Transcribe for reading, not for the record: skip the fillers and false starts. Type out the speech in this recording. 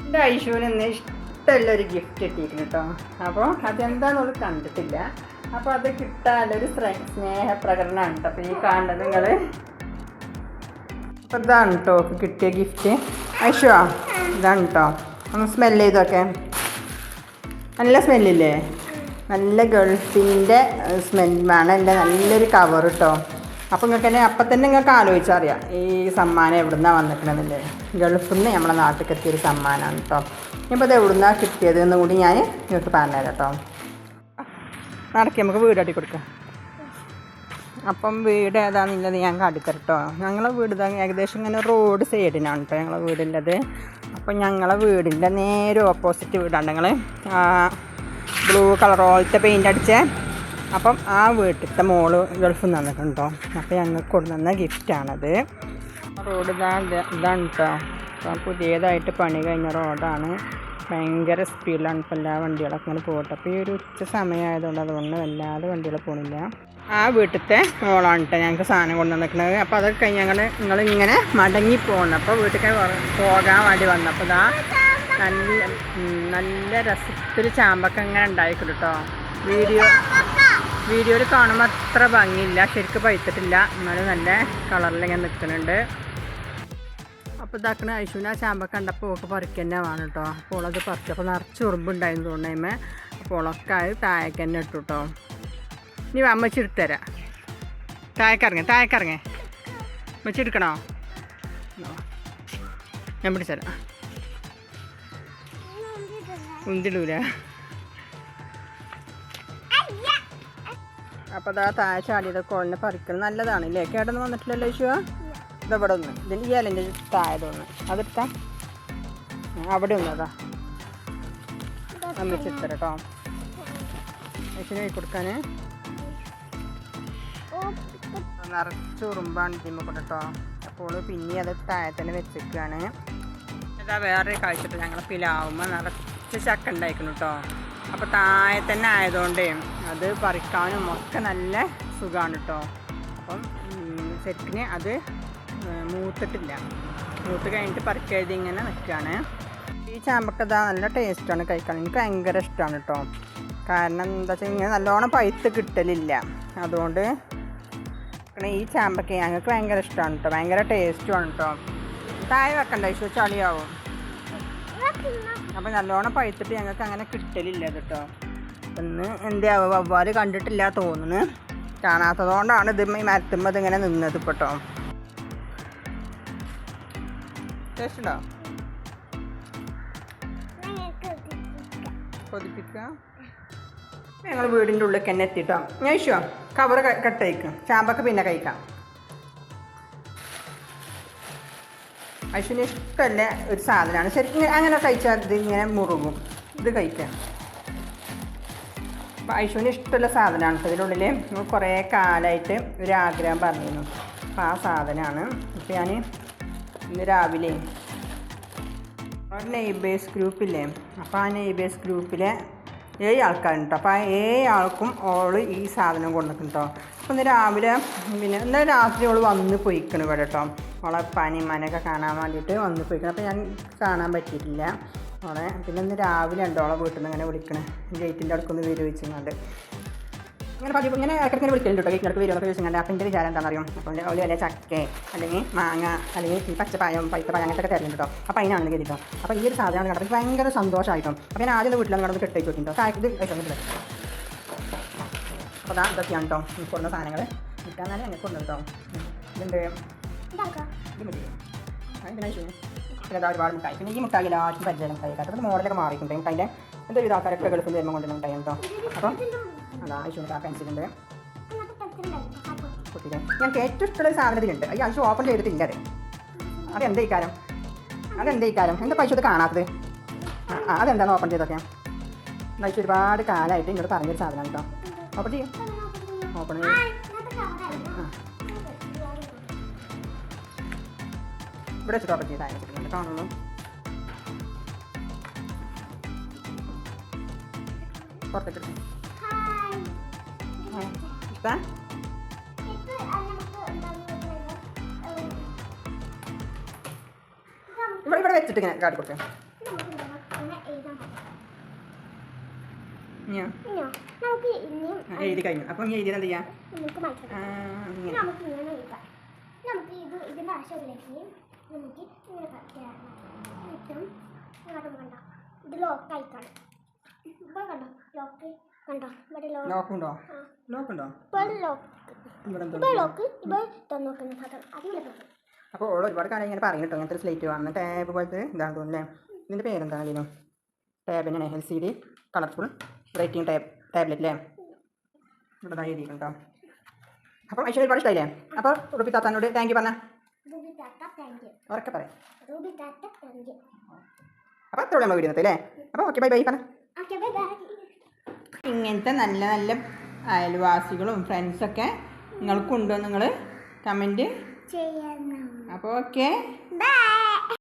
എൻ്റെ ഐശുവിന് ഇന്ന് ഇഷ്ടമുള്ളൊരു ഗിഫ്റ്റ് കിട്ടിയിരിക്കുന്നു കേട്ടോ. അപ്പോൾ അതെന്താണെന്ന് കണ്ടിട്ടില്ല. അപ്പോൾ അത് കിട്ടാനൊരു സ്നേഹപ്രകടനമാണ് കേട്ടോ. അപ്പോൾ ഈ കാണുന്നത് നിങ്ങൾ. അപ്പോൾ ഇതാണ് കേട്ടോ കിട്ടിയ ഗിഫ്റ്റ്. ഐശു ഇതാണ് കേട്ടോ. ഒന്ന് സ്മെല്ല് ചെയ്തൊക്കെ. നല്ല സ്മെല്ലില്ലേ? നല്ല ഗൾഫിൻ്റെ സ്മെല്ലാണ്. എൻ്റെ നല്ലൊരു കവർ കേട്ടോ. അപ്പോൾ നിങ്ങൾക്ക് തന്നെ അപ്പം തന്നെ നിങ്ങൾക്ക് ആലോചിച്ചറിയാം ഈ സമ്മാനം എവിടെ നിന്നാണ് വന്നിട്ടുണ്ടെന്നില്ലേ. ഗൾഫിൽ നിന്ന് നമ്മളെ നാട്ടിലേക്ക് എത്തിയൊരു സമ്മാനമാണ് കേട്ടോ. ഇപ്പോൾ ഇത് എവിടെ നിന്നാണ് കിട്ടിയത് എന്ന് കൂടി ഞാൻ നിങ്ങൾക്ക് പറഞ്ഞുതരാം കേട്ടോ. നടക്കി നമുക്ക് വീട് അടി കൊടുക്കാം. അപ്പം വീട് ഏതാണെന്നുള്ളത് ഞാൻ കാട്ടിത്തരാം കേട്ടോ. ഞങ്ങളെ വീട് ഏകദേശം ഇങ്ങനെ റോഡ് സൈഡിനാണ് കേട്ടോ ഞങ്ങളെ വീടുള്ളത്. അപ്പം ഞങ്ങളെ വീടിൻ്റെ നേരെ ഓപ്പോസിറ്റ് വീടാണ്. ഞങ്ങൾ ബ്ലൂ കളർ പോലത്തെ പെയിൻ്റ് അടിച്ചേ. അപ്പം ആ വീട്ടിലത്തെ മോള് ഗൾഫിൽ നിന്ന് വന്നിട്ടുണ്ടോ. അപ്പോൾ ഞങ്ങൾക്ക് കൊണ്ടുവന്ന ഗിഫ്റ്റാണത്. റോഡ് ഇതാണ് കേട്ടോ. അപ്പം പുതിയതായിട്ട് പണി കഴിഞ്ഞ റോഡാണ്. ഭയങ്കര സ്പീഡിലാണ് ഇപ്പോൾ എല്ലാ വണ്ടികളൊക്കെ ഇങ്ങനെ പോകട്ടെ. അപ്പോൾ ഈ ഒരു ഉച്ച സമയമായതുകൊണ്ട് അതുകൊണ്ട് വല്ലാതെ വണ്ടികൾ പോകുന്നില്ല. ആ വീട്ടിലത്തെ മോളാണ് കേട്ടോ ഞങ്ങൾക്ക് സാധനം കൊണ്ടുവന്നിരിക്കുന്നത്. അപ്പോൾ അതൊക്കെ കഴിഞ്ഞ് നിങ്ങളിങ്ങനെ മടങ്ങി പോകണം. അപ്പോൾ വീട്ടിലേക്ക് പോകാൻ വേണ്ടി വന്നപ്പോൾ ഇതാ നല്ല രസത്തിൽ ചാമ്പക്ക ഇങ്ങനെ ഉണ്ടായിക്കില്ല കേട്ടോ. വീഡിയോയിൽ കാണുമ്പോൾ അത്ര ഭംഗിയില്ല, ശരിക്കും പഴുത്തിട്ടില്ല, എന്നാലും നല്ല കളറിൽ ഇങ്ങനെ നിൽക്കുന്നുണ്ട്. അപ്പോൾ ഇതാക്കണ ഐശുവിന് ആ ചാമ്പക്ക കണ്ടപ്പോൾ ഒക്കെ പറിക്കുക തന്നെ വേണം കേട്ടോ. അപ്പോൾ അത് പറിച്ചപ്പോൾ നിറച്ച് ഉറുമ്പുണ്ടായിരുന്നു തോന്നുന്നേ. അപ്പോൾ ഒക്കെ അത് താഴേക്ക് തന്നെ ഇട്ടു കേട്ടോ. ഇനി അമ്മച്ചി എടുത്തുതരാം. താഴേക്കിറങ്ങേ അമ്മച്ചി എടുക്കണോ? ഞാൻ പിടിച്ചരാം. ഉന്തിടൂല. അപ്പോൾ അതാ താഴെ ചാടിയത് കോളിനെ പറിക്കൽ നല്ലതാണല്ലേ. കേടൊന്നും വന്നിട്ടില്ലല്ലോ ഐശുവാ. ഇതവിടെ ഒന്ന് ഇതിൻ്റെ ഈ ഇലൻ്റെ താഴെതൊന്ന് അതെടുത്താ അവിടെ ഒന്ന് അതാ അമ്മിച്ചെടുത്തര കേട്ടോ. ഐശുവിന് കൈ കൊടുക്കാൻ നിറച്ച് ഉറുമ്പാണ് ഇതിമ്മ കേട്ടോ. അപ്പോൾ പിന്നെ അത് താഴെ തന്നെ വെച്ചേക്കാണ്. ഇതാ വേറൊരു കാഴ്ചട്ട് ഞങ്ങൾ പിലാവുമ്പോൾ നിറച്ച് ചക്ക ഉണ്ടായിരിക്കുന്നു കേട്ടോ. അപ്പോൾ താഴെ തന്നെ ആയതുകൊണ്ട് അത് പറിക്കാനും ഒക്കെ നല്ല സുഖമാണ് കേട്ടോ. അപ്പം ശരിക്കും അത് മൂത്തിട്ടില്ല. മൂത്ത് കഴിഞ്ഞിട്ട് പറിക്കരുത് ഇങ്ങനെ നിൽക്കുകയാണ്. ഈ ചാമ്പക്ക ഇതാ നല്ല ടേസ്റ്റാണ് കഴിക്കാൻ. എനിക്ക് ഭയങ്കര ഇഷ്ടമാണ് കേട്ടോ. കാരണം എന്താ വെച്ചാൽ ഇങ്ങനെ നല്ലോണം പഴുത്ത് കിട്ടലില്ല. അതുകൊണ്ട് ഈ ചാമ്പക്ക ഞങ്ങൾക്ക് ഭയങ്കര ഇഷ്ടമാണ് കേട്ടോ. ഭയങ്കര ടേസ്റ്റുമാണ് കേട്ടോ. താഴെ വെക്കണ്ട ഇഷ്ടം ചളിയാവും. അപ്പം നല്ലോണം പഴുത്തിട്ട് ഞങ്ങൾക്ക് അങ്ങനെ കിട്ടലില്ല കേട്ടോ. ഇന്ന് എൻ്റെ വവ്വാല് കണ്ടിട്ടില്ല തോന്നുന്നു. കാണാത്തതുകൊണ്ടാണ് ഇത് ഈ മരത്തുമ്പോൾ ഇതിങ്ങനെ നിന്നത് ഇപ്പോൾ കേട്ടോ. ടേസ്റ്റ് ഉണ്ടോ? കൊതിപ്പിക്കുക. ഞങ്ങൾ വീടിൻ്റെ ഉള്ളിലേക്ക് തന്നെ എത്തിട്ടോ. ഞാൻ ഇഷ്ടം കവർ കട്ട് കഴിക്കും. ചാമ്പൊക്കെ പിന്നെ കഴിക്കാം. ഐശുവിന് ഇഷ്ടമല്ല ഒരു സാധനമാണ്. ശരിക്കും അങ്ങനെ കഴിച്ചാൽ ഇത് ഇങ്ങനെ മുറുകും. ഇത് കഴിക്കാം. അപ്പോൾ ഐശുവിന് ഇഷ്ടമുള്ള സാധനമാണ്. ഇതിനുള്ളിൽ നമ്മൾ കുറേ കാലമായിട്ട് ഒരു ആഗ്രഹം പറഞ്ഞിരുന്നു. അപ്പോൾ ആ സാധനമാണ്. ഇപ്പോൾ ഞാൻ ഇന്ന് രാവിലെ ഒരു നെയ്ബേഴ്സ് ഗ്രൂപ്പില്ലേ. അപ്പോൾ ആ നെയ്ബേഴ്സ് ഗ്രൂപ്പിലെ 7 ആൾക്കാരുണ്ട്. അപ്പോൾ ആ 7 ആൾക്കും ഓള് ഈ സാധനം കൊണ്ടുവന്നിട്ടുണ്ടോ. അപ്പോൾ ഇന്ന് രാവിലെ പിന്നെ ഇന്നലെ രാത്രി ഓള് വന്ന് പോയിക്കണം ഇവിടെ കേട്ടോ. ഓളെ പനിമനൊക്കെ കാണാൻ വേണ്ടിയിട്ട് വന്ന് പോയിക്കണം. അപ്പോൾ ഞാൻ കാണാൻ പറ്റിയിട്ടില്ല ഓളെ. പിന്നെ ഇന്ന് രാവിലെ ഉണ്ട് ഓളെ വീട്ടിൽ നിന്ന് ഇങ്ങനെ വിളിക്കണം. ഗേറ്റിൻ്റെ അടുക്കൊന്ന് വരും വെച്ചിങ്ങാണ്ട് ഇങ്ങനെ ഇടയ്ക്കിങ്ങനെ വിളിക്കലുണ്ട് കേട്ടോ. ഗേറ്റിൻ്റെ അടുത്ത് വരുമൊക്കെ ചോദിച്ചിങ്ങാണ്ട്. അപ്പോൾ എൻ്റെ വിചാരം എന്താണെന്നറിയും. അപ്പോൾ ഓല് വല്ല ചക്ക അല്ലെങ്കിൽ മാങ്ങ അല്ലെങ്കിൽ ഈ പച്ചപ്പായം പൈത്തപ്പായം അങ്ങനത്തെ തരുന്നുണ്ട് കേട്ടോ. അപ്പോൾ അതിനാണ് കേട്ടോ. അപ്പോൾ ഈ ഒരു സാധനമാണ് കണ്ടത്. ഭയങ്കര സന്തോഷമായിട്ടോ. അപ്പോൾ ഞാൻ ആദ്യം വീട്ടിൽ കിടന്ന് കെട്ടി വെച്ചിട്ടുണ്ടോ. ഇത് കഴിച്ചിട്ടില്ല. അപ്പോൾ അതാ ഇതൊക്കെയാണ് കേട്ടോ കൊണ്ടുവന്ന സാധനങ്ങൾ. കിട്ടാന്നാലും എന്നെ കൊണ്ടു കേട്ടോ. ഇതുണ്ട് ഇത് മതി. പിന്നെ പിന്നെ അതാ ഒരുപാട് മിഠായി. പിന്നെ ഈ മിഠായി എല്ലാവർക്കും പരിചയം മിഠായി. അപ്പോൾ മോഡലൊക്കെ മാറിയിട്ടുണ്ട്. മിഠായിൻ്റെ എന്തൊരു ആൾക്കാരൊക്കെ ഗൾഫിൽ വരുമ്പോൾ കൊണ്ടുവന്ന മിഠായി കേട്ടോ. അപ്പം അതാ ഐശുവിന് ആ പെൻസിലുണ്ട്. കുട്ടിയുടെ ഞങ്ങൾക്ക് ഏറ്റവും ഇഷ്ടമുള്ള സാധനത്തിലുണ്ട്. ഈ ഐശു ഓപ്പൺ ചെയ്തിട്ടില്ല. അതെന്താ ഇക്കാരം എന്താ പൈസ ഇത് കാണാത്തത്? അതെന്താണ് ഓപ്പൺ ചെയ്തൊക്കെ? ഐശു ഒരുപാട് കാലമായിട്ട് ഇങ്ങോട്ട് പറഞ്ഞൊരു സാധനമാണ് കേട്ടോ. ഓപ്പൺ ചെയ്യും. ഓപ്പൺ ചെയ്യും. ഇവിടെ വെച്ചിട്ട് ഓപ്പൺ ചെയ്ത് അയച്ചിട്ടുണ്ട്. കാണുള്ളൂ. പുറത്തേക്ക് ഇഷ്ടം ഇവിടെ വെച്ചിട്ട് ഇങ്ങനെ കാട്ടി കൊടുക്കാം. എഴുതി കഴിഞ്ഞു. അപ്പം എഴുതിയത് എന്ത് ചെയ്യാം? നമുക്ക് ഇതിൻ്റെ ആവശ്യമില്ലെങ്കിൽ നമുക്ക് ഇങ്ങനെ കിട്ടും. കണ്ട ഇത് ലോക്ക് ആയിക്കാണ്. ഇപ്പോൾ കണ്ടോ ലോക്ക് കണ്ടോ? ഇവിടെ ലോക്കുണ്ടോ? ലോക്കുണ്ടോ? ഇപ്പോൾ ലോക്ക് ഇപ്പോൾ തുറന്നു നോക്കുന്ന അതിൽ. അപ്പോൾ ഓൾ ഒരുപാട് കാലം ഇങ്ങനെ പറയും കേട്ടോ, അങ്ങനത്തെ സ്ലേറ്റ് വാങ്ങുന്ന ടാബ് പോലത്തെ ഇതാണ് തോന്നുന്നല്ലേ. ഇതിൻ്റെ പേരെന്താണ് അതിനോ? ടാബിനാണ് LCD കളർഫുൾ റൈറ്റിംഗ് ടാബ്ലറ്റ് അല്ലേ? ഇവിടെ എഴുതിയിട്ടുണ്ടോ? അപ്പോൾ ഐശ്വര്യ ഒരുപാട് ഇഷ്ടമായില്ലേ? അപ്പോൾ റുബി താത്താനോട് താങ്ക് യു പറഞ്ഞ ഉറക്കെ പറയാം. അപ്പോൾ അത്രയോടെ നമ്മൾ വീഡിയോ അല്ലേ? അപ്പോൾ ഓക്കെ ബൈ ബൈ പറഞ്ഞ. ഇങ്ങനത്തെ നല്ല നല്ല അയൽവാസികളും ഫ്രണ്ട്സൊക്കെ നിങ്ങൾക്കുണ്ടോ? നിങ്ങൾ കമൻറ്റ് ചെയ്യണം. അപ്പോൾ ഓക്കെ ബൈ.